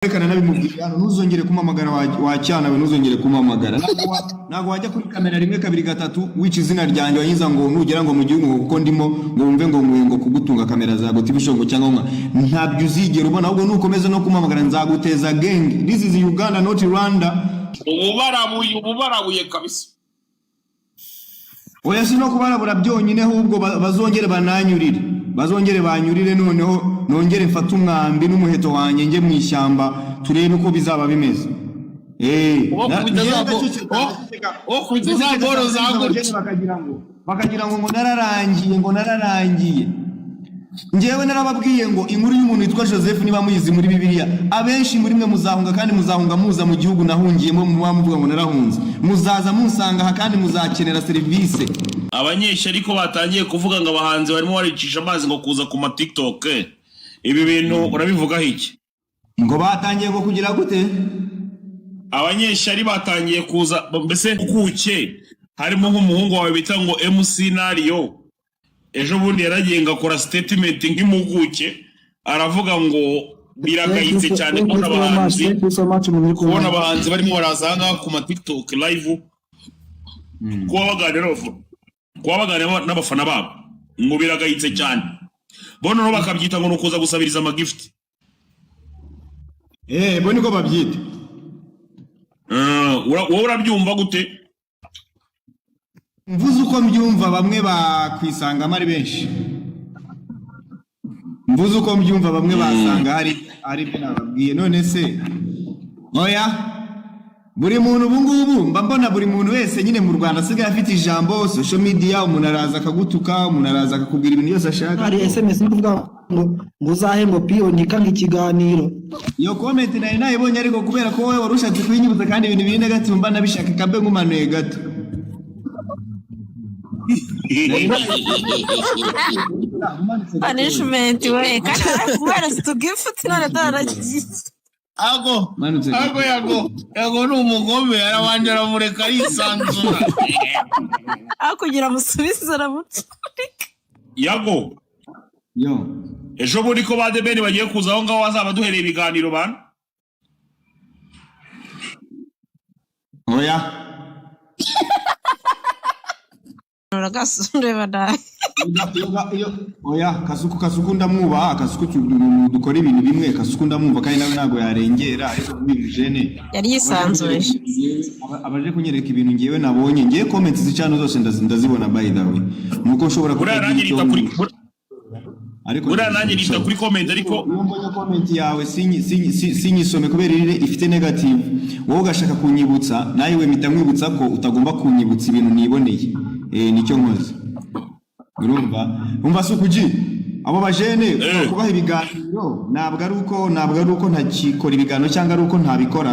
Rekana nabimubwira hano ntuzongere kumamagara wacyana we ntuzongere kumamagara nago wajya kuri kamera rimwe kabiri gatatu wica izina ryanjye wayiza ngo nugera ngo mu gihugu kuko ndimo ngo wumve ngo ngo kugutunga kamera za goti bishongo cyangwa ntabyo uzigera ubona ahubwo nukomeza no kumamagara nzaguteza gang. This is Uganda not Rwanda. Ubarabuye kabisa. Oya sino kubarabura byonyine ahubwo bazongere bananyurire. Bazongere banyurire noneho nongere mfata umwambi n'umuheto wanjye nge mu ishyamba turebe uko bizaba bimeze. Bakagira ngo nararangiye. Njewe narababwiye ngo inkuru y'umuntu yitwa Joseph niba muyizi muri Bibiliya abenshi muri mwe muzahunga kandi muzahunga muza mu gihugu nahungiyemo muvuga ngo narahunze muzaza musanga ha kandi muzakenera service. Abanyesha ariko batangiye kuvuga ngo abahanzi barimo baricisha amazi ngo kuza ku ma TikTok. Ibi bintu urabivugaho iki? Ngo batangiye ngo kugira gute? Abanyesha ari batangiye kuza mbese kuke harimo nk'umuhungu wawe bita ngo MC Nario. Ejo bundi yaragiye ngakora statement nk'impuguke aravuga ngo biragayitse cyane kubona abahanzi barimo barazanga ku ma TikTok live kuba baganira n'abafana babo ngo biragayitse cyane bono no bakabyita ngo nukuza gusabiriza ama gift. Bo niko babyita. Wowe urabyumva gute? Mvuze uko mbyumva bamwe bakwisanga ari benshi. Mvuze uko mbyumva bamwe basanga ari binababwiye none se oya buri muntu ubungubu mba mbona buri muntu wese nyine mu Rwanda asigaye afite ijambo social media umuntu araza akagutuka umuntu araza akakubwira ibintu byose ashaka. Hari SMS nukuvuga ngo uzahembo pionika nk'ikiganiro. Iyo comment nayo nayibonye ariko kubera ko wowe warushatse kwinyibutsa kandi ibintu biri negative mba nabishaka kabe ngumanuye gato. Punishment we kana to give none daragiye Ago n'umugome arabanje aramureka yisanzura akugira musubiza aramutse Yago yo ejo bundi ko ba Debeni bagiye kuza aho ngaho azaba duhereye ibiganiro bana oya Uragasure badai oya kasuku ndamwubaha kasuku dukora ibintu bimwe kasuku ndamwumva kandi nawe nago yarengera ariko kubimujene yari yisanzuye abaje kunyereka ibintu ngiyewe nabonye ngiye comments zicano zose ndazibona by the way nuko ushobora ariko nanjye nita kuri comment ariko mbonye comment yawe sinyisome kubera ifite negative wowe ugashaka kunyibutsa nawe we mitamwibutsa ko utagomba kunyibutsa ibintu niboneye nicyo nkoze urumva sukuji abo bajene kubaha ibiganiro ntabwo ari uko ntakikora ibiganiro cyangwa ari uko ntabikora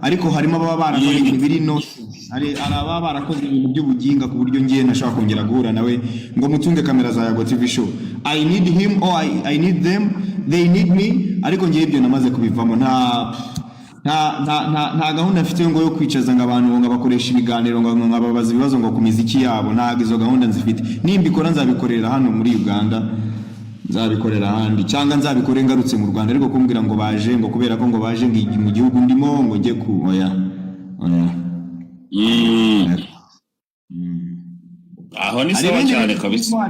ariko harimo ababa barakora ibintu biri hari ababa barakoze ibintu by'ubuginga ku buryo ngiye nashaka kongera guhura nawe ngo mutunge kamera za Yago TV show. I need him or I need them, they need me, ariko ngiye ibyo namaze kubivamo nta gahunda afite ngo yo kwicaza ngo abantu ngo bakoresha ibiganiro ngo babaza ibibazo ngo ku miziki yabo ntago izo gahunda nzifite. Nimbikora nzabikorera hano muri Uganda nzabikorera handi cyangwa nzabikore ngarutse mu Rwanda ariko kumbwira ngo baje ngo kubera ko ngo baje mu gihugu ndimo ngo nge ku oya aho ni sawa cyane kabisa.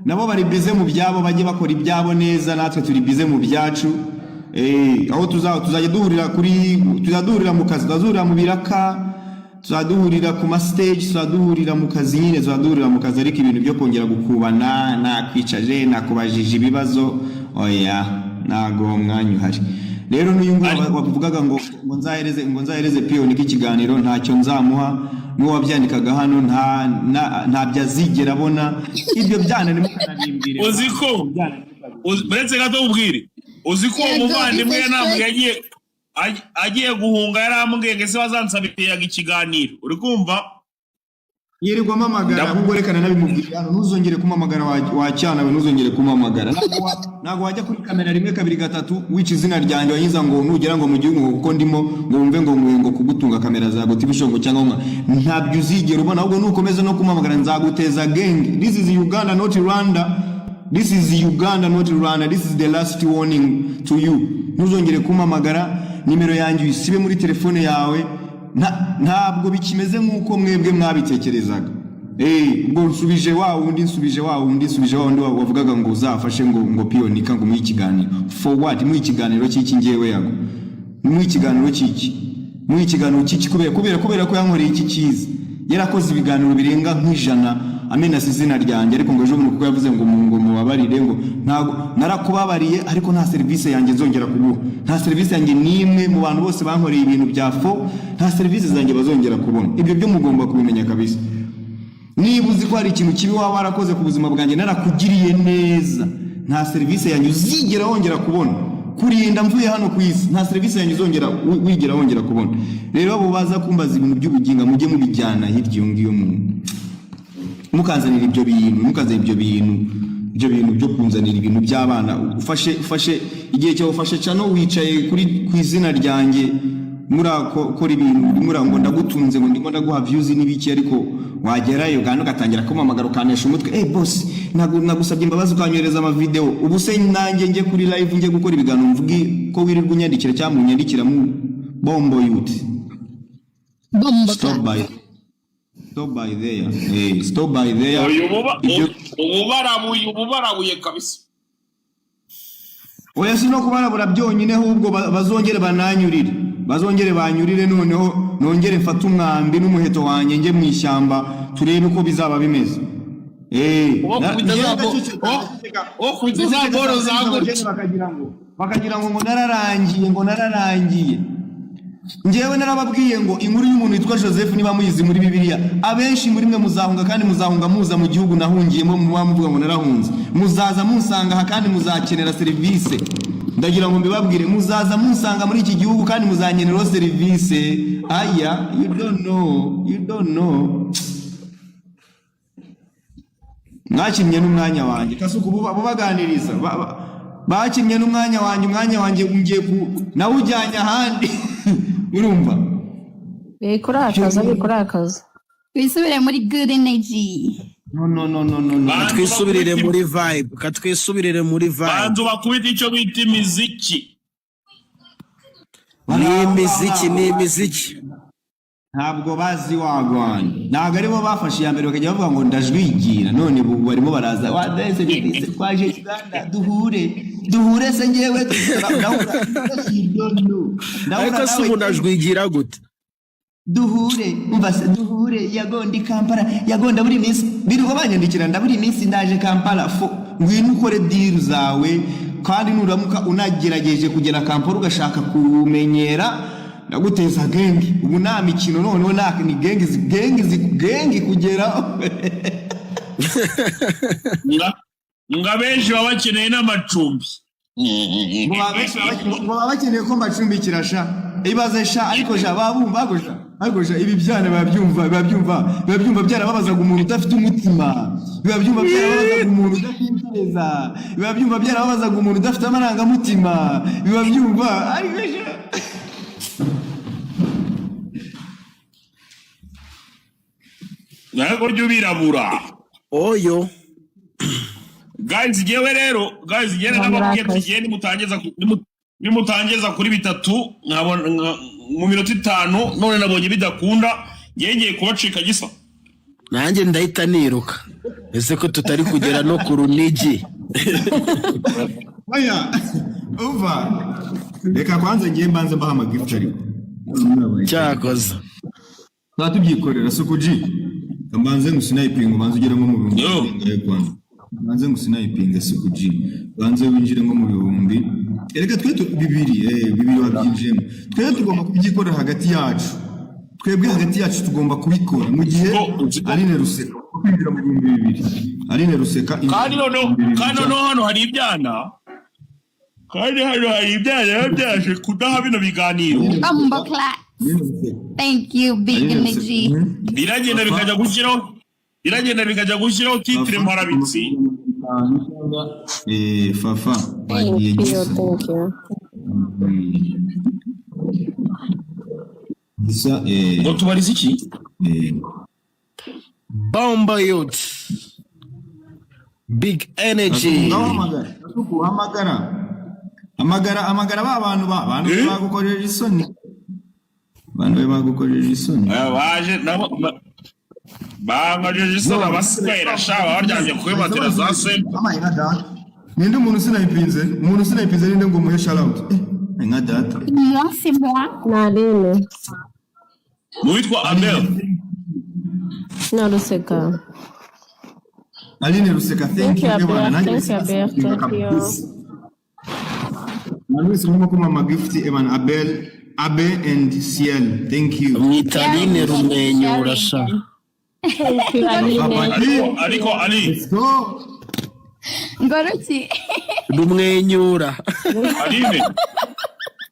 Nabo bari bize mu byabo bajye bakora ibyabo neza natwe turi bize mu byacu. Aho tuzajya duhurira mu kazi tuzahurira mu biraka tuzaduhurira ku ma stage tuzaduhurira mu kazi nyine tuzaduhurira mu kazi ariko ibintu byo kongera gukubana nakwicaje nakubajije ibibazo oya nago mwanya uhari. Rero n'uyu ngo bavugaga ngo nzahereze pionika ikiganiro ntacyo nzamuha n'uwo wabyandikaga hano nta byazigera abona ibyo byana ni mukanarimbire uziko uretse gato ubwire uziko umuvandimwe namwe agiye guhunga yarambwiye ngo se bazansabira ikiganiro uri kumva yirirwa mamagara ahubwo rekana nabimubwira hano ntuzongere kumamagara wacyana we ntuzongere kumamagara nago wajya kuri kamera rimwe kabiri gatatu wica izina ryanjye wayiza ngo nugera ngo mu gihugu kuko ndimo ngo wumve ngo kugutunga kamera za goti bishongo cyangwa ntabyo uzigera ubona ahubwo nukomeza no kumamagara nzaguteza gang. This is Uganda not Rwanda. This is Uganda, not Rwanda. This is the last warning to you. Ntuzongere kumpamagara, nimero yanjye uyisibe muri telefone yawe. Ntabwo bikimeze nkuko mwebwe mwabitekerezaga. Ngo nsubije wa undi wavugaga ngo uzafashe ngo piyonika ngo mu ikiganiro. For what? Mu ikiganiro cy'iki ngewe yago. Mu ikiganiro cy'iki kubera ko yankoreye iki cyiza. Yarakoze ibiganiro birenga nk'ijana amena izina ryanjye, ariko ngo ejo bundi kuko yavuze ngo mubabarire, ngo ntago narakubabariye, ariko nta service yanjye nzongera kuguha. Nta service yanjye nimwe mu bantu bose bankoreye ibintu bya fo, nta service zanjye bazongera kubona. Ibyo byo mugomba kubimenya kabisa. Niba uzi ko hari ikintu kibi waba warakoze ku buzima bwanjye narakugiriye neza, nta service yanjye uzigera wongera kubona. Kurinda mvuye hano ku isi, nta service yanjye uzongera wigera wongera kubona. Rero abo baza kumbaza ibintu by'ubuginga mujye mubijyana hirya iyo ngiyo mukazanira ibyo bintu byo kunzanira ibintu by'abana. Ufashe igihe cyawe, ufashe cano wicaye ku izina ryanjye murakora ibintu murango ndagutunze ngo ndimo ndaguha views n'ibiki, ariko wagerayo gano gatangira kumamagara ukanesha umutwe. Boss nagusabye imbabazi ukanyohereza ama video, ubu se nanjye nge kuri live nge gukora ibiganiro mvugi ko wirirwa unyandikira cyangwa unyandikira mu bombo youth. Stop by there. Ubarabuye kabisa. Oya sino kubarabura byonyine, ahubwo bazongere banyurire noneho nongere mfata umwambi n'umuheto wanjye nge mu ishyamba turebe uko bizaba bimeze. Bakagira ngo nararangiye. Ngewe narababwiye ngo inkuru y'umuntu witwa Joseph niba muyizi muri Bibiliya, abenshi muri mwe muzahunga kandi muzahunga muza mu gihugu nahungiyemo, muvuga ngo narahunze. Muzaza munsanga kandi muzakenera service. Ndagira ngo mbibabwire, muzaza munsanga muri iki gihugu kandi muzankenera service. Aya, you don't know. Mwakinnye n'umwanya wanjye, kasuku baganiriza. Bakinnye n'umwanya wanjye ngiye nawe ujyanye ahandi. Urumva? Bikurakaza. Wisubire muri good energy. No. Katwisubirire muri vibe. Bantu bakubita icyo bita imiziki. Ni imiziki. Ntabwo bazi wagwanya. Ntabwo aribo bafashe ya mbere bakajya bavuga ngo ndajwigira. None barimo baraza. Wadese twaje Uganda duhure se ngewe ndahura. Ariko se ubu ndajwigira gute? Duhure yagondi Kampala, yagonda buri minsi birirwa banyandikira ndaburi minsi ndaje Kampala ngwino ukore deal zawe, kandi nuramuka unagerageje kugera Kampala ugashaka kumenyera ndaguteza gengi. Ubu nta mikino noneho ni gengi kugera. Nga benshi baba bakeneye n'amacumbi. Baba bakeneye ko mbacumbikira sha. Ibaze sha, ariko sha babumva ibi byana babyumva byarababazaga umuntu udafite umutima. Babyumva byarababazaga umuntu udatekereza. Babyumva byarababazaga umuntu udafite amarangamutima. Babyumva ariko sha. Nako ryo birabura. Oyo. Guys, ngene nababwiye tugiye nimutangeza kuri bitatu nkabona mu minota 5, none nabonye bidakunda ngengeye kubacika gisa. Nanjye ndahita niruka. Ese ko tutari kugera no ku runigi. Oya, reka kwanza ngiye mbanze mbaha amagift ariko. Cyakoza. Natubyikorera sukuji. Mbanze ngusinayipinga banze ugere nko mu bihumbi kwanza. Banze ngusinayipinga sukuji. Banze winjire nko mu bihumbi. Ereka twe bibiri wabyinjemo. Twe tugomba kubyikorera hagati yacu. Twebwe hagati yacu tugomba kubikora mu gihe Aline Ruseka kwinjira mu bihumbi 2. Aline Ruseka kandi no hano hari ibyana. Kandi hano hari ibyana byaje kudaha bino biganiro. Thank you, big energy. Biragenda bikajya gushyiraho titre Mparabitsi. Fafa. Thank you. Bisa ngo tubarize iki? Bomba youth. Big energy. Hamagara ba bantu bagukorera isoni. Bantu bagukorera isoni. Baje nabo bangaje isoni abasigaye shaba baryamye kuri matera za sent. Amaina data. Ninde umuntu sinayipinze? Umuntu sinayipinze ninde ngo muhe shout out. Nka data. Moi, c'est moi. Naline. Muitwa Abel. Na Ruseka. Aline Ruseka, thank you. Thank you, Abel. Thank you. Manusi mama kuma magift Evan Abel, Abe and Ciel. Thank you. Mwitaline rumwenyura sha. Thank you, Aline. Ariko Ali. Let's go. Ngoroki. Rumwenyura. Aline.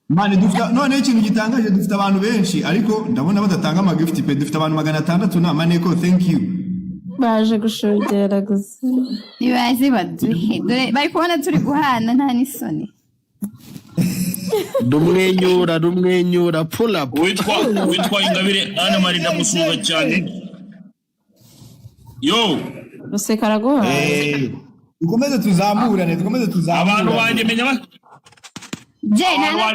Mani dufita none ikintu gitangaje dufita abantu benshi ariko ndabona badatanga amagift pe dufita abantu 600 na maneko thank you. Baje gushogera gusa. Nibaze baduhe. Dore bari kubona turi guhana nta n'isoni. Rumwenyura pull up. Witwa Ingabire Anna Marie ndamusuza cyane. Yo. Ruseka araguha. Dukomeze tuzamurane. Abantu banje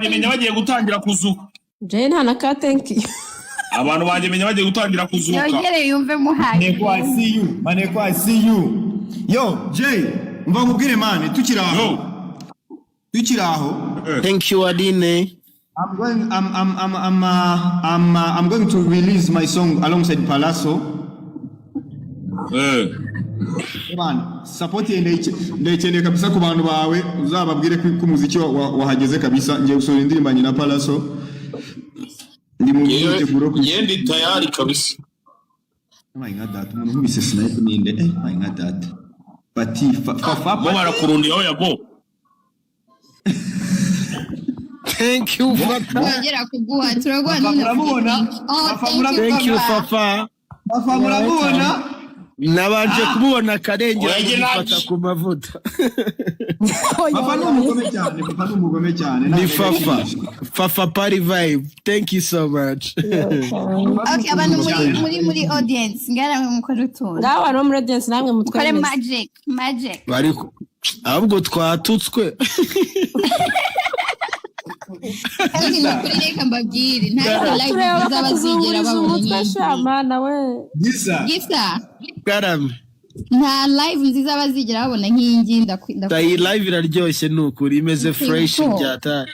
menya bagiye gutangira kuzuka. Jane hana ka thank you. Abantu banje menya bagiye gutangira kuzuka. Yongere yumve muhaye. Maneko I see you. Yo, Jay, umva nkubwire mani tukiraho. Thank you Aline. I'm going to release my song alongside Palazzo. Man, support ndayicyeneye kabisa ku bantu bawe uzababwire ko umuziki wahageze kabisa ngiye gusohora indirimbo nyina Palazzo. Ndi mu myiteguro ku yendi tayari kabisa. My God that umuntu nkubise snipe ninde my God that. Bati fa bo barakurundi aho yabo. Thank you Fafa. Yongera kuguha turagwa none. Thank you Fafa. Fafa murabona? Nabaje kubona karenge gufata ku mavuta. Fafa n'umugome cyane. Ni Fafa party vibe. Thank you so much. Okay, abantu muri audience ngaramwe mukora utuntu. Ngawa no muri audience namwe mutware magic. Bari ahubwo twatutswe. Kandi nakureka mbabwire nta live z'abazigera babonye. Shama nawe. Gisa. Karame. Nta live nziza bazigera babona nk'ingi ndakunda. Iyi live iraryoshye nukuri imeze fresh byata.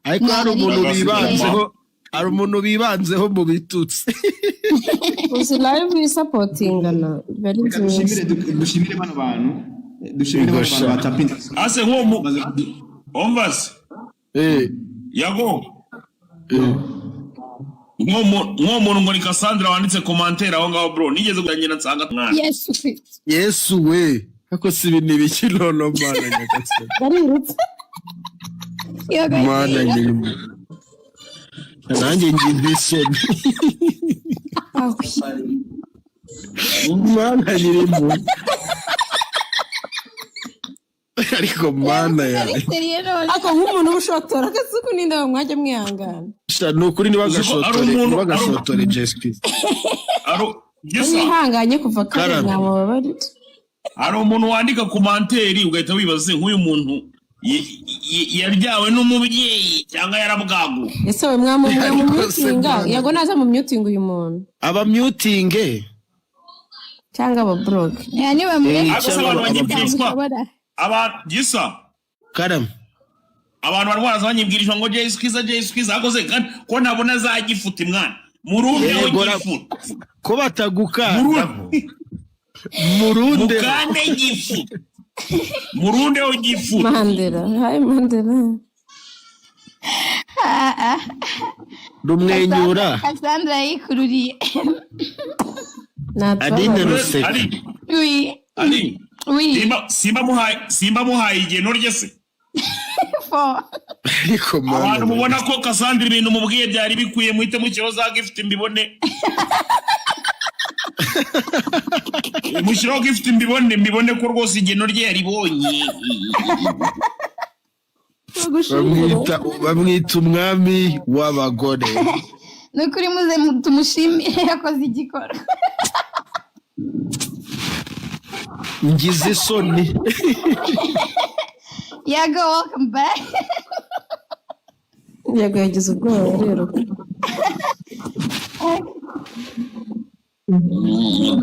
Ariko hari umuntu bibanzeho mu bitutsi. Uzi live supportingana very nziza. Dushimire bano bantu. Dushimire bano batapinda. Ase nko Omvas. Yago. Nko ngo ni Cassandra wanditse commentaire aho ngaho bro nigeze kuganyina nsanga mwana. Yesu we. Ako sibi nibikilolo mana nyakase. Barirutse. Mana nyirimo. Nanjye ngindisoni. Mana nyirimo. Ariko mana ya. Ako nk'umuntu ubushotora kasuku ninde bamwaje mwihangana. Nukuri nibagashotora JSP. Mwihanganye kuva kare mwababari. Ari umuntu wandika commentaire ugahita wibaze nk'uyu muntu yaryawe n'umubyeyi cyangwa yarabwagu. Ese we mutinga yago naza mu muting uyu muntu. Aba muting cyangwa aba blog. Yani bamwe Gisa. Karam. Abantu barwaza banyibwirishwa ngo Jay Skiza akoze kandi ko ntabona zagifuta imwana. Murundi w'igifuta. Ko batagukanda. Murundi. Mukande gifu. Murundi w'igifuta. Mandela. Hi Mandela. Rumwenyura. Cassandra yikururiye. Adine Ruseka. Ali. Oui. Simba muhaye igeno ryese. Ariko mana. Abantu mubona ko Cassandra ibintu mubwiye byari bikwiye muhite mu kibazo za gift mbibone. Mushiro gift mbibone ko rwose igeno rye yaribonye. Bamwita umwami w'abagore. Nukuri muze tumushimire yakoze igikora. ngize isoni. Yago, welcome back. Yago yagize ubwoba rero.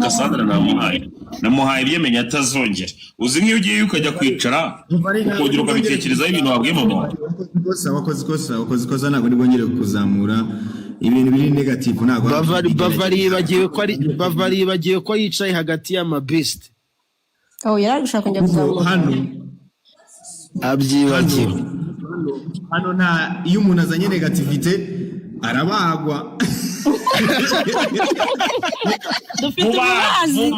Cassandra namuhaye ibyemenya atazongera. Uzi nk'iyo ugiye ukajya kwicara ukongera ukabitekerezaho ibintu wabwiye mama. wakoze ikosa ntabwo nibwongere kuzamura ibintu biri negative ntabwo. Bavari bagiye ko yicaye hagati y'amabest. Oh, yari gushaka kujya kuzamura. Hano Abyibagiwe. hano nta iyo umuntu azanye negativite arabagwa. Dufite umubazi.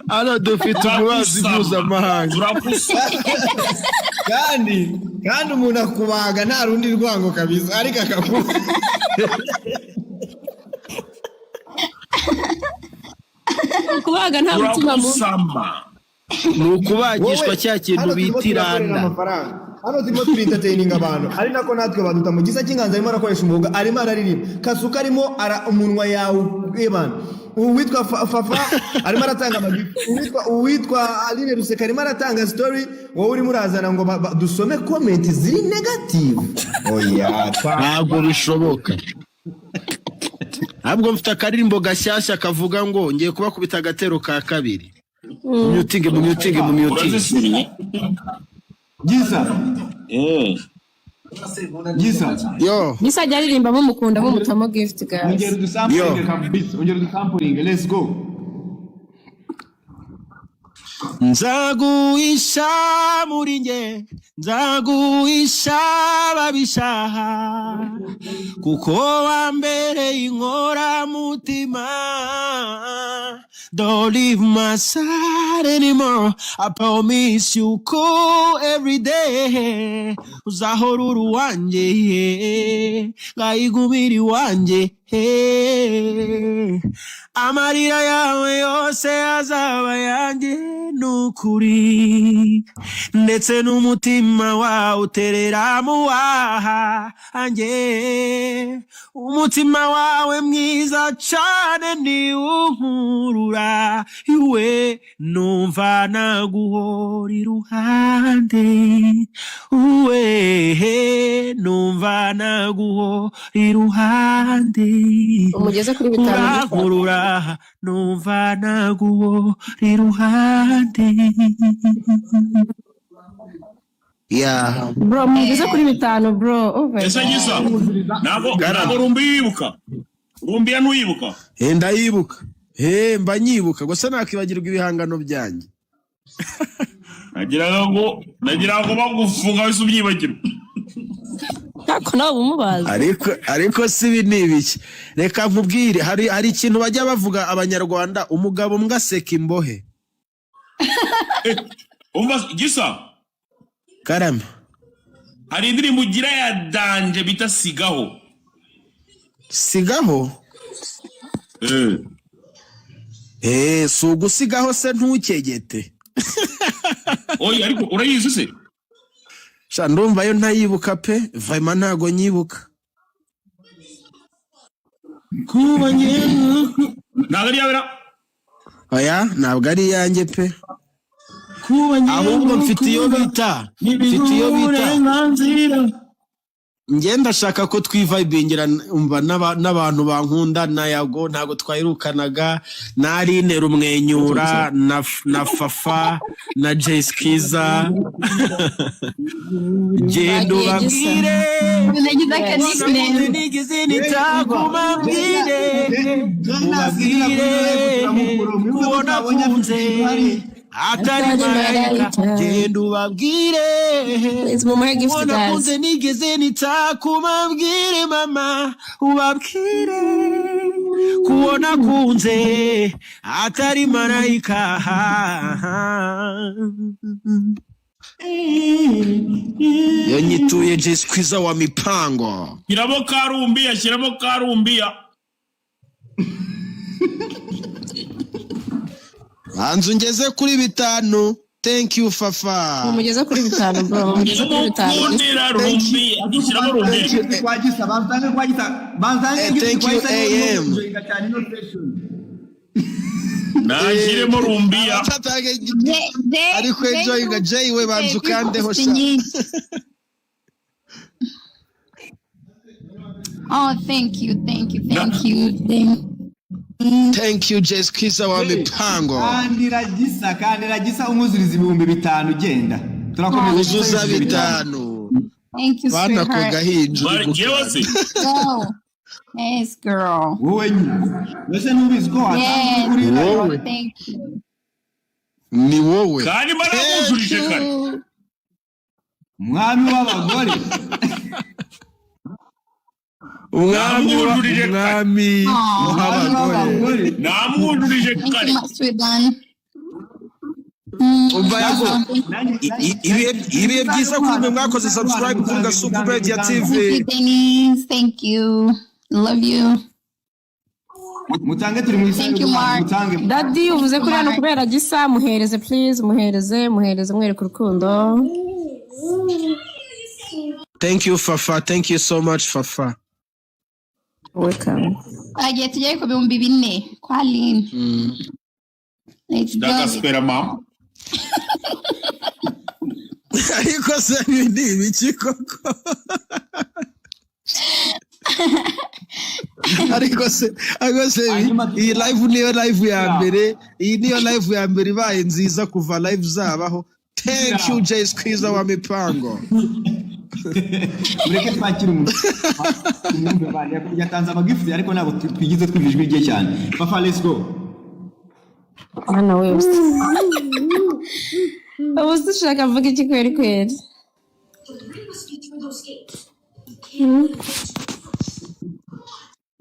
Ano dufite umubazi mpuzamahanga. kandi umuntu akubaga nta rundi rwango kabisa ariko akakuba. Kubaga nta mutima mu. Ni ukubagishwa cya kintu bitirana. Hano turimo turintataininga abantu ari nako natwe baduta mu gisa cy'inganza arimo arakoresha umuvuga arimo araririmba Kasuka arimo umunwa yawe ebana uwitwa Fafa arimo aratanga amagifu uwitwa Aline Ruseka arimo aratanga story wowe urimo urazana ngo dusome comment ziri negative. Oya ntabwo bishoboka. Ntabwo mfite akaririmbo gashyashya kavuga ngo ngiye kubakubita agatero ka kabiri. Muting. Gisa. Yo. Gisa ajya aririmba mumukunda mumutamo gift guys. Ongera udusampling, let's go. Nzaguhisha muri nge, nzaguhisha babishaha, kuko wambereye inkora mutima. Don't leave my side anymore, I promise you ko every day uzahora uri uwanjye, ngayigumira iwanjye. Amarira yawe yose azaba yanjye nukuri, ndetse n'umutima wawe uterera mu waha anjye. Umutima wawe mwiza cyane ni unkurura, iwe numva naguhora iruhande, uwe numva naguhora iruhande. Umugeze kuri bitanu nkurura numva naguhora iruhande. Yeah. Bro, mugeze kuri bitanu bro. Ese Gisa ntabwo rumbiyibuka. Rumbiya ntuyibuka? Ndayibuka. Mba nyibuka gusa nakibagirwa ibihangano byanjye. Nagira ngo bagufunga wese ubyibagirwa. Kako nawe umubaza. Ariko sibi nibiki. Reka nkubwire hari ikintu bajya bavuga abanyarwanda, umugabo mgaseka imbohe. Umva Gisa. Karame. Hari indirimbo ugira ya Danje bita Sigaho. Sigaho? Si ugusigaho se ntukegete. Oya ariko urayizi se? Sha ndumva yo ntayibuka pe, vayima ntago nyibuka. Kuba nyene. Ntabwo ari yabera. Oya, ntabwo ari yanjye pe. Ahubwo mfite iyo bita. Ngenda shaka ko twivibingira umva n'abantu bankunda na Yago ntago twayirukanaga, na Aline Rumwenyura na Fafa na Jayskiza. Gendo babwire nigize nitakumabwire kubona kunze atari marayika. Gendo babwire kubona kunze nigize nitakumabwire mama, ubabwire kubona kunze atari marayika. Yanyituye Jayskiza wa mipango. Shyiramo Karumbiya. Banzu ngeze kuri bitanu. Thank you Fafa. Mugeze kuri bitanu bro. Mugeze kuri bitanu. Thank you AM. Nagiremo Rumbia. Ariko enjoyinga Jay we banzu kandeho sha. Oh, thank you. Thank you Jay Skiza wa mipango. Kandi ragisa umuzuriza 5,000 genda. Turakomeza uzuza 5. Thank you, Bana ko sweetheart. gahinju. Go. Yes, girl. wowe wese nubizi ko Yes, kuri wowe. thank you. Ni wowe. Kandi baramuzurije kare. mwami w'abagore Umwami mwami w'abagore Namwujurije Thank kare. you, my sweet one. Umva yago. Ibihe byiza kuri mwe mwakoze subscribe kuri Gasuku Media TV. Thank you, Denise. Thank you. Love you. mutange turi mu Thank you, Mark. mutange Daddy uvuze kuri hano kubera gisa muhereze please muhereze mwereke urukundo. Thank you Fafa. Thank you so much Fafa. Welcome. Agiye tujye ku 4,000 kwa Lynn. Let's go. Ndagaspera mama. Ariko se ni ibiki koko? Ariko se iyi live niyo live ya mbere, iyi niyo live ya mbere ibaye nziza kuva live zabaho. Thank you Jay Skiza wa mipango. mureke twakira umuntu yatanze amagifuti ariko ntabwo twigize twivijwe igihe cyane. Papa let's go. Hano wese. Ubuze ushaka mvuga iki kweri.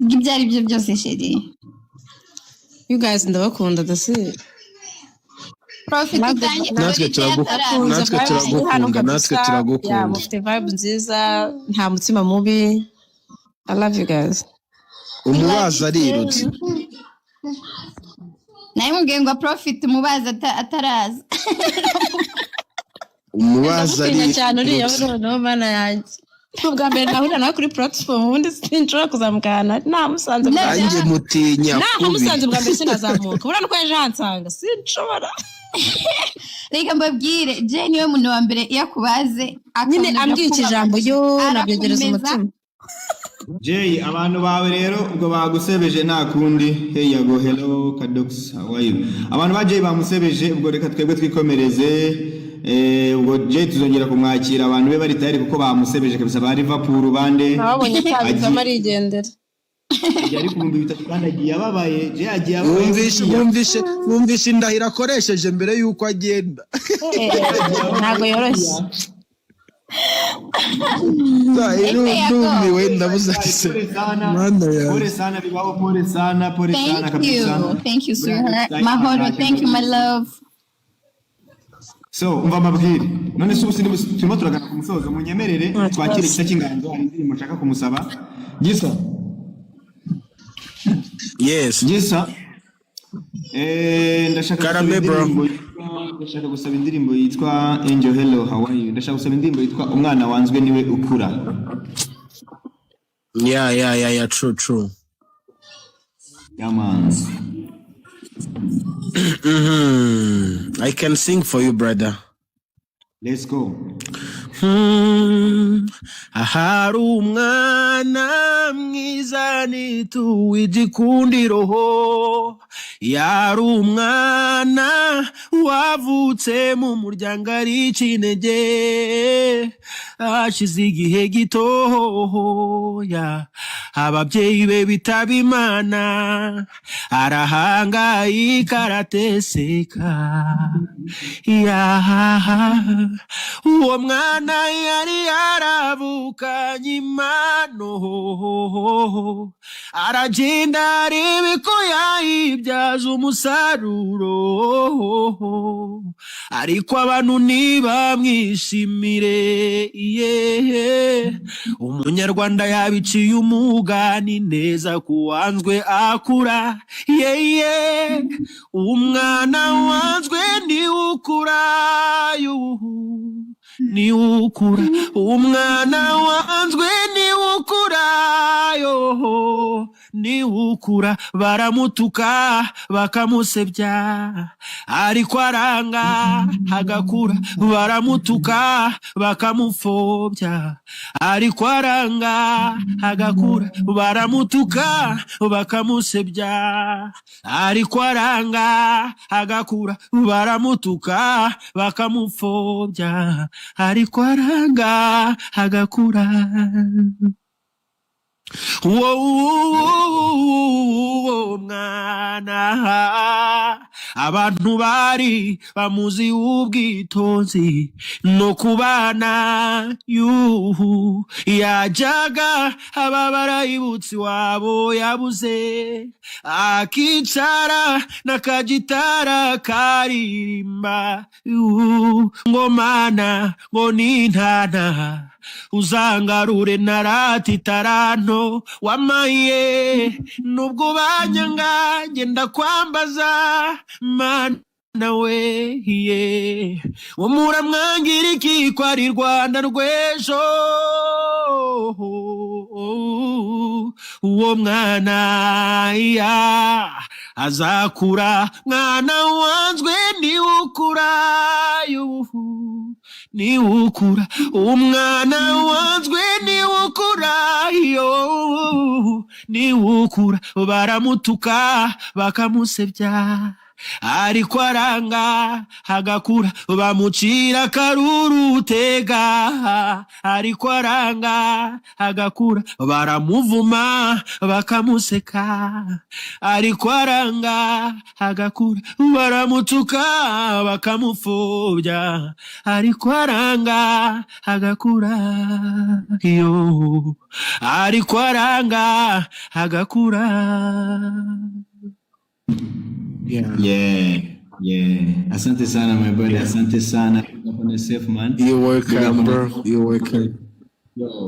Ibyari byo byose sheri. You guys ndabakunda dasi. Profit utange Natwe turagukunda. Mufite vibe nziza, nta mutima mubi. I love you guys. Umubaza arirutse. naye mubwiye ngo Profit umubaza ataraza. Umubaza ari cyane uriya no mana yanjye. Ubwa mbere nahura nawe kuri platform ubundi sinshobora kuzamukana namusanze nanjye mutinya kubi. Namusanze ubwa mbere sinazamuka. Urana ko yaje hansanga sinshobora. Reka mbabwire Jay niwe muntu wa mbere yakubaze nyine ambwiye ijambo yo nabyegereza umutima. Jay abantu bawe rero ubwo bagusebeje nta kundi. Hey yago hello Kadox how are you? Abantu ba Jay bamusebeje ubwo reka twebwe twikomereze. Ubwo Jay tuzongera kumwakira abantu be bari tayari kuko bamusebeje kabisa ba Liverpool bande. Nabonye cyabiza marigendera. Yari ku 3,000 kandi agiye ababaye. Jay agiye ababaye. Mwumvishe indahiro akoresheje mbere yuko agenda. Ntago yoroshye. Ndumiwe ndabuze ati se manda ya pole sana bibaho pole sana kabisa. Thank you sweetheart. Mahoro, thank you my love. So umva mabwire none se ubusindi turimo turagana ku musozo munyemerere twakire igisa cy'inganzo hari indirimbo nshaka kumusaba gisa. Yes gisa ndashaka gusaba indirimbo yitwa Angel Hello how are you. Ndashaka gusaba indirimbo yitwa umwana wanzwe niwe ukura. Yeah true yeah man. I can sing for you brother. Let's go. Ahari umwana mwiza nituwe igikundiro yari umwana wavutse mu muryango ari ikinege ashize igihe gitoya ababyeyi be bitaba Imana arahangayika arateseka uwo mwana yari yaravukanye impano aragenda arebe ko yayibyaza umusaruro ariko abantu ntibamwishimire umunyarwanda yabiciye umugani neza kuwanzwe akura umwana wanzwe niwukura niwukura umwana wanzwe niwukura niwukura baramutuka bakamusebya ariko aranga hagakura baramutuka bakamufobya ariko aranga hagakura baramutuka bakamusebya ariko aranga hagakura baramutuka bakamufobya ariko aranga hagakura mwana abantu bari bamuzi ubwitonzi no kubana yuhu yajaga ababara ibutsi wabo yabuze akicara nakagitara karirimba ngo mana ngo nintana uzangarure narati taranto wamaye nubwo banyanga ngenda kwambaza mana we ye umuramwangira iki kwari Rwanda rw'ejo uwo mwana ya azakura mwana wanzwe niwukura yuhu niwukura umwana wanzwe niwukura yo niwukura baramutuka bakamusebya ariko aranga hagakura bamucira karuru tega ariko aranga hagakura baramuvuma bakamuseka ariko aranga hagakura baramutuka bakamufobya ariko aranga hagakura yo ariko aranga hagakura. Yeah. Asante sana my brother. Asante sana. Yourself, man. You're welcome, bro. You're welcome.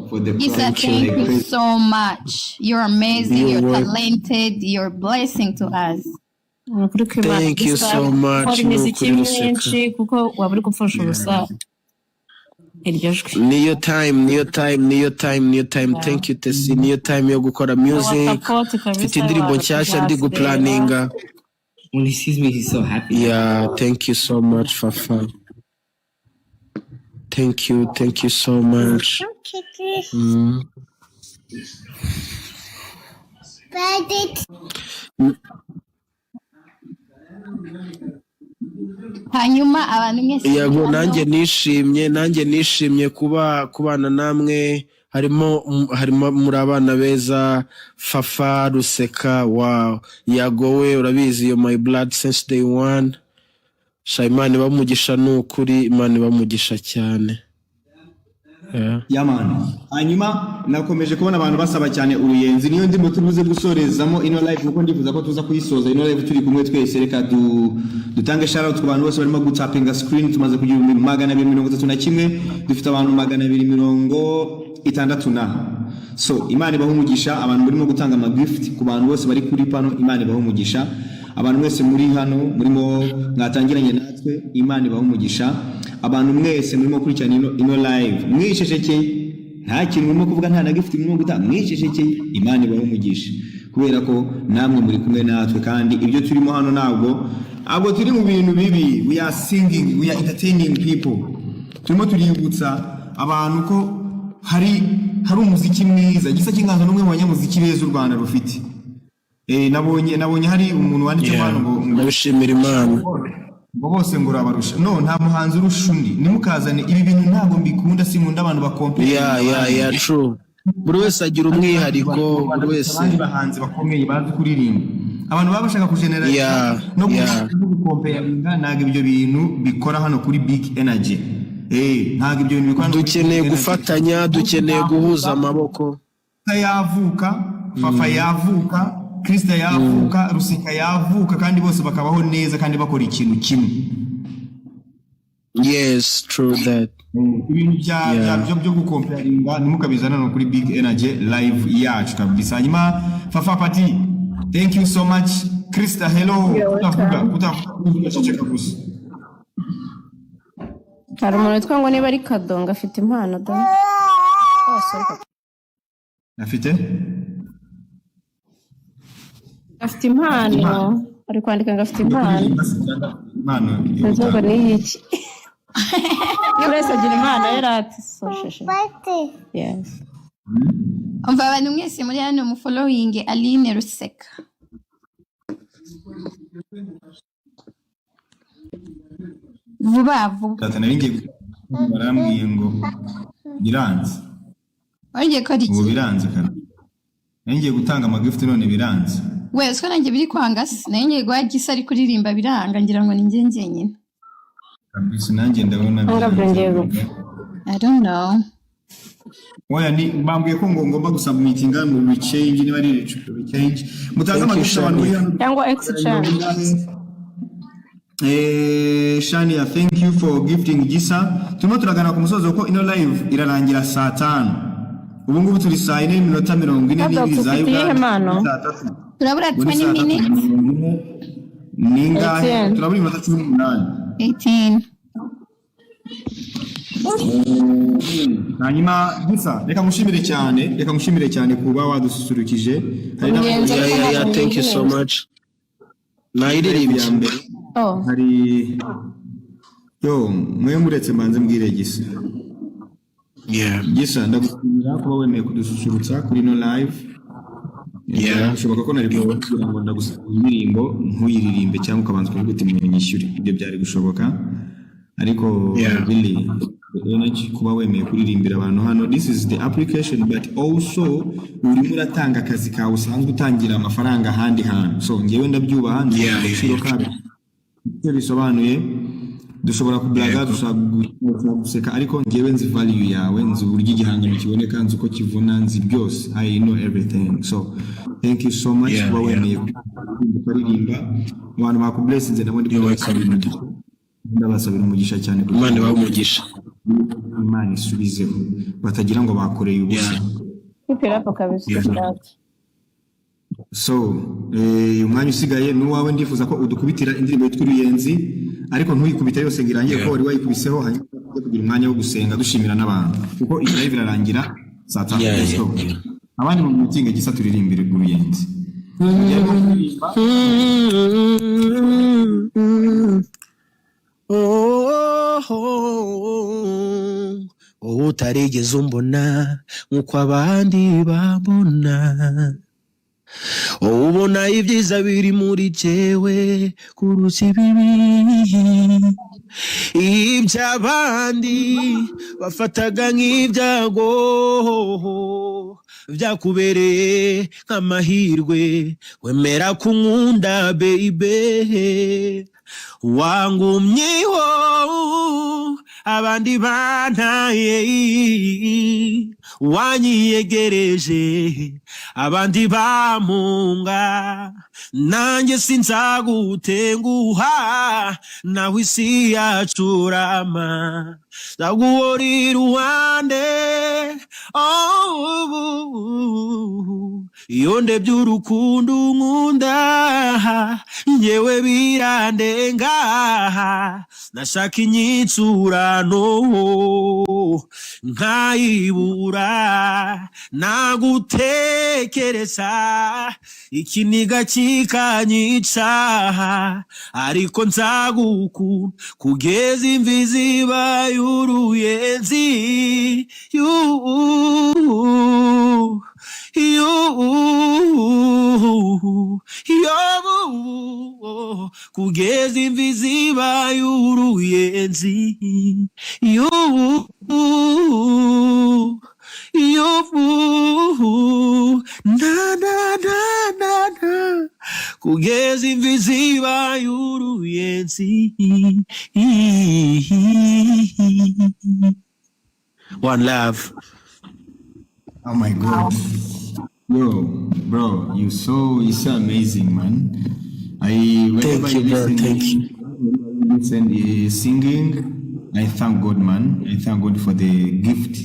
For the Thank you so much. You're amazing. You're talented. You're a blessing to us. Thank you so much. kuko waburi gufasha ubusa niyo time. Thank you Tesi. Niyo time yo gukora music. Mfite indirimbo nshyashya ndi guplaninga. When he sees me, he's so happy. Yeah, thank you so much, Fafa. Thank you so much. hanyuma abantu mwese yego nanjye nishimye kubana namwe harimo muri abana beza Fafa Ruseka wow yagowe urabizi yo my blood since day one Imana bamugisha n'ukuri Imana bamugisha cyane man. Hanyuma nakomeje kubona abantu basaba cyane uruyenzi niyo ndimo tubuze gusorezamo ino live kuko ndifuza ko tuza kuyisoza ino live turi kumwe twese reka dutange shout out ku bantu bose barimo gutapinga screen tumaze kugira 231 dufite abantu 260 so Imana ibaho umugisha abantu barimo gutanga ama gift ku bantu bose bari kuri pano Imana ibaho umugisha abantu mwese muri hano murimo mwatangiranye natwe Imana ibaho umugisha abantu mwese murimo kurikirana ino live mwisheshekeye nta kintu murimo kuvuga nta na gift murimo gutanga mwisheshekeye Imana ibaho umugisha kubera ko namwe muri kumwe natwe kandi ibyo turimo hano ntabwo turi mu bintu bibi we are singing we are entertaining people turimo tuributsa abantu ko hari umuziki mwiza gisa cy'inganzo n'umwe mu banyamuziki beza u Rwanda rufite nabonye hari umuntu wanditse hano ngo ndabishimira Imana ngo bose ngo urabarusha no nta muhanzi urusha undi nimukazane ibi bintu ntabwo mbikunda sinkunda abantu bakompete yeah true buri wese agira umwihariko buri wese abandi bahanzi bakomeye bazi kuririmba abantu babashaka kugenera no gukomperinga ntabwo ibyo bintu bikora hano kuri Big Energy ntabwo ibyo bintu bikora dukeneye gufatanya dukeneye guhuza amaboko yavuka Fafa yavuka Krista yavuka Rusika yavuka kandi bose bakabaho neza kandi bakora ikintu kimwe yes true that ibintu byo gukomperinga nimukabizana no kuri Big Energy live yacu kabisa hanyuma Fafa Pati thank you so much Krista hello utavuga ceceka gusa hari umuntu witwa ngo niba ari Kadonga afite impano afite afite impano ari kwandika ngo afite impano ntabwo ni iki wese agira impano yarati sosheshe yes umva abantu mwese muri hano mu following Aline Ruseka vuba tata naringiye barambwiye ngo biranze wongeye ko ari ubu biranze kana naringiye gutanga amagift none biranze wese ko nanjye biri kwanga se naringiye guhagisa ari kuririmba biranga ngira ngo ni njye nyine kabisa nanjye ndabona I don't know oya ni bambwiye ko ngomba gusubmitinga mu change niba ari change mutaza amagift abantu buri hano cyangwa exchange Shania, thank you for gifting Gisa. Turimo turagana ku musozo ko ino live irarangira saa 5. Ubu ngubu turi saa 4:42 za Uganda. Turabura 20 minutes. Ninga turabura iminota 18. Hanyuma Gisa, reka mushimire cyane kuba wadususurukije. Yeah, thank you so much. Nairirimbye mbere. Hari mwe muretse manze mbwire Gisa. Gisa ndagushimira kuba wemeye kudususurutsa kuri no live. Bishoboka ko nari kugira ngo ndagusaba indirimbo ntuyiririmbe cyangwa ukabanza kuvuga uti munyishyure. Ibyo byari gushoboka. Ariko really energy kuba wemeye kuririmbira abantu hano. This is the application but also urimo uratanga akazi kawe usanzwe utangira amafaranga handi hantu. So ngewe ndabyubaha ndishiro kabe. Bisobanuye dushobora kublaga duseka ariko ngewe nzi value yawe nzi uburyo igihangano kiboneka nzi uko kivuna nzi byose I know everything so thank you so much for wemeye kuririmba abantu bakubless nze nabo ndabasabira umugisha cyane Imana bamugisha Imana isubizeho batagira ngo bakoreye ubusa ipirapo kabisa so umwanya usigaye n'uwawe ndifuza ko udukubitira indirimbo yitwa Uruyenzi ariko ntuyikubita yose ngirangiye ko wari wayikubiseho hanyuma kugira umwanya wo gusenga dushimira n'abantu kuko iyi live irarangira saa 5 abandi mu mutinga Gisa turirimbire Uruyenzi utarigeze umbona nkuko abandi bambona ubona ibyiza biri muri jewe kurusha ibibi iby'abandi bafataga nk'ibyago byakubereye nk'amahirwe wemera kunkunda baby wangumyeho abandi bantaye wanyiyegereje abandi bamunga nanjye sinzagutenguha nawe isi yacurama ndaguhora iruhande iyo ndebye urukundo nkunda ngewe birandenga nashaka inyitsurano nkayibura nagutekereza ikiniga kikanyica ariko nzagukunda kugeza imvi zibaye uruyenzi kugeza imvi zibaye uruyenzi kugeza imvi zibaye uruyenzi. One love. Oh my God. Bro, you're so amazing, man. Thank you, bro. Thank you. Listen, singing. I thank God, man. I thank God for the gift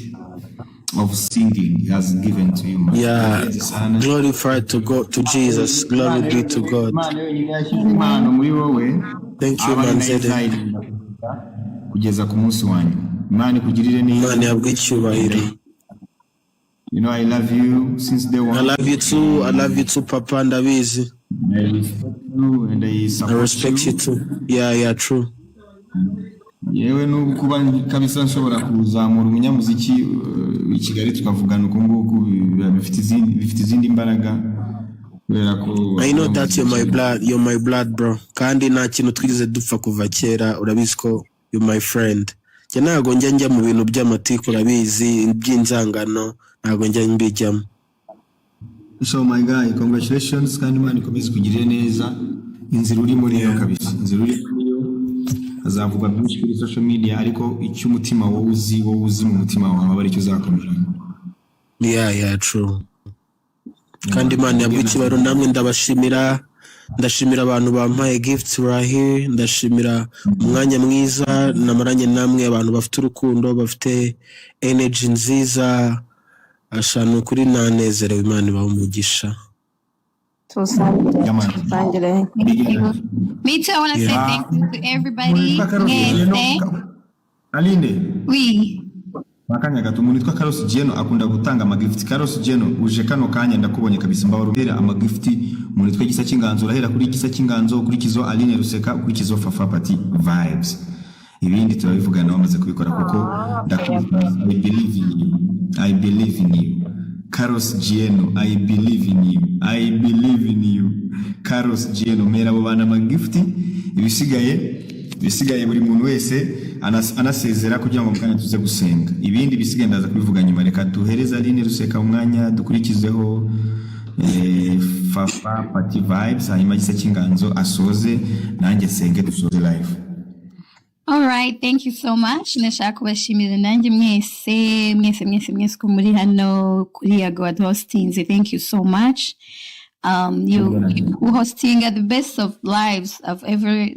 of singing He has given to you, man. Yeah. Glorified to God, to Jesus. Glory be to God. Thank you, man. Kugeza ku munsi wanyu. Imana kugirire neza. Imana yabwicyubahiro. You know I love you since day one. I love you too, Papa, ndabizi. I respect you and I I support respect you too. Yeah, true. yewe n'ubu kuba kabisa nshobora kuzamura umunyamuziki i Kigali tukavugana uko nguko bifite izindi imbaraga kubera ko I know that you're my blood bro, kandi nta kintu twigize dupfa kuva kera, urabizi ko you're my friend. Njye ntago njya mu bintu by'amatiku, urabizi by'inzangano, ntago njya mbijyamo. So my guy, congratulations kandi Imana ikomeze kugirira neza inzira uri muri yo kabisa, inzira uri muri yo azavuga byinshi kuri social media, ariko icyo umutima wowe uzi mu mutima wawe aba ari cyo uzakomera. Yeah, true. Kandi Imana yabwiye ikibaro, namwe ndashimira abantu bampaye gifts right here, ndashimira umwanya mwiza namaranye namwe, abantu bafite urukundo, bafite energy nziza, ashanu kuri nanezerewe, Imana ibahe umugisha. Tusangire. Me too. I want to say thank you to everybody. Aline. Oui. Makanya gato umuntu witwa Carlos Geno akunda gutanga amagift. Carlos Geno uje kano kanya ndakubonye kabisa, mbabarubera amagift umuntu witwa Gisa cy'inganzo, urahera kuri Gisa cy'inganzo, kuri Kizo Aline Ruseka, kuri Kizo Fafa Party vibes. Ibindi turabivugana bamaze kubikora kuko ndakubwira I believe in you. Carlos Geno, I believe in you. Carlos Geno, mera abo bana amagifti, ibisigaye buri muntu wese anasezera kugira ngo mukanya tuze gusenga. Ibindi bisigaye ndaza kubivuga nyuma, reka duhereza Aline Ruseka umwanya dukurikizeho Fafa Party vibes, hanyuma Gisa cy'inganzo asoze, nanjye senge dusoze live. All right, thank you so much. Nashaka kubashimira nanjye mwese ko muri hano kuri Yago hosting. Thank you so much. You hosting at the best of lives I've ever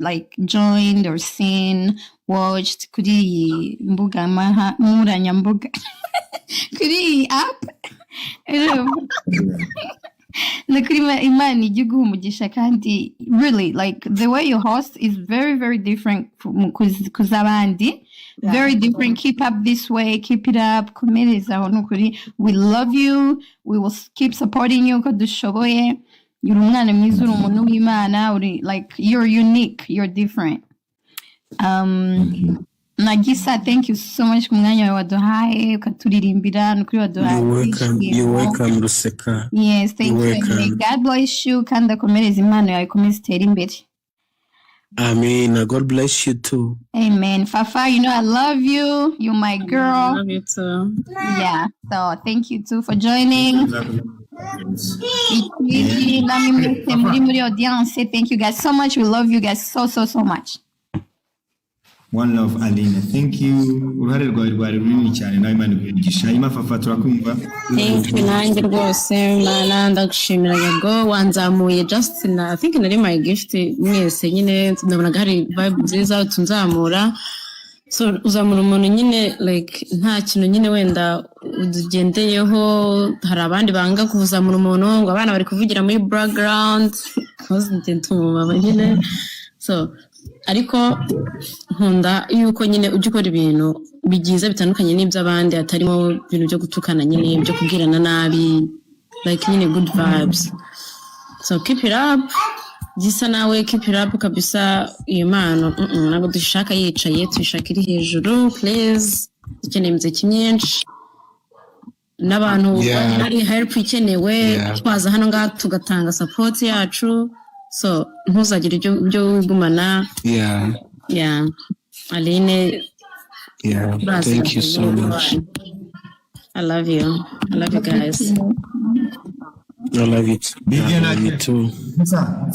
joined or seen, watched kuri mbuga nkoranyambaga kuri app. Imana ijya umugisha kandi really the way you host is very very different kuzabandi, very different. Keep up this way, keep it up, komereza aho nukuri. We love you, we will keep supporting you ko dushoboye. Uri umwana mwiza, uri umuntu w'Imana, you're unique, you're different. Nagisa, thank you so much ku mwanya wawe waduhaye ukaturirimbira nukuri waduhaye. You're welcome Ruseka. Yes, thank you. May God bless you kandi akomereze Imana yawe ikomeze itere imbere. Amen. God bless you too. Amen. Fafa, you know I love you. You're my girl. I love you too. Yeah. So thank you too for joining. Muri audience, thank you guys so much. We love you guys so much. One love Aline, thank you. Uruhare rwari runini cyane, nawe Imana igugisha. Hanyuma Fafa turakumva. Thank you nanjye rwose, Imana ndagushimira Yago, wanzamuye just I think nari my gift mwese nyine ndabonaga hari vibe nziza tunzamura. So uzamura umuntu nyine nta kintu nyine wenda ugendeyeho. Hari abandi banga kuzamura umuntu ngo abana bari kuvugira muri background ntuma nyine. So ariko nkunda yuko nyine ujya ukora ibintu bigize bitandukanye n'iby'abandi, atarimo ibintu byo gutukana nyine, byo kubwirana nabi, nyine good vibes. So keep it up. Gisa nawe keep it up kabisa. Iyo mpano ntabwo dushaka yicaye, tuyishaka iri hejuru please. Dukeneye imiziki myinshi n'abantu hari help ikenewe, twaza hano ngaha tugatanga support yacu. So ntuzagire ibyo wigumana. Aline, thank you so much. I love you guys. I love it. Me too. It's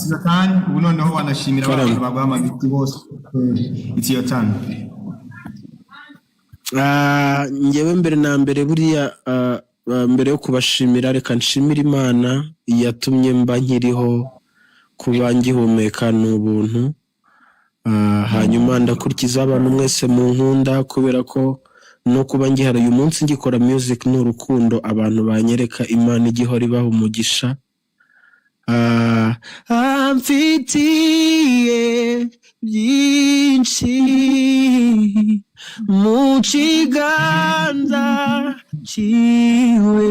your time. We don't know wanashimira abantu bagwama biti bose. It's your time. Ngewe mbere na mbere buriya mbere yo kubashimira, reka nshimira Imana yatumye mba nkiriho, kuba ngihumeka n'ubuntu. Hanyuma ndakurikiza abantu mwese mu nkunda, kubera ko no kuba ngihara uyu munsi ngikora music n'urukundo abantu banyereka, Imana igihora ibaha umugisha. Amfitiye byinshi mu kiganza ciwe,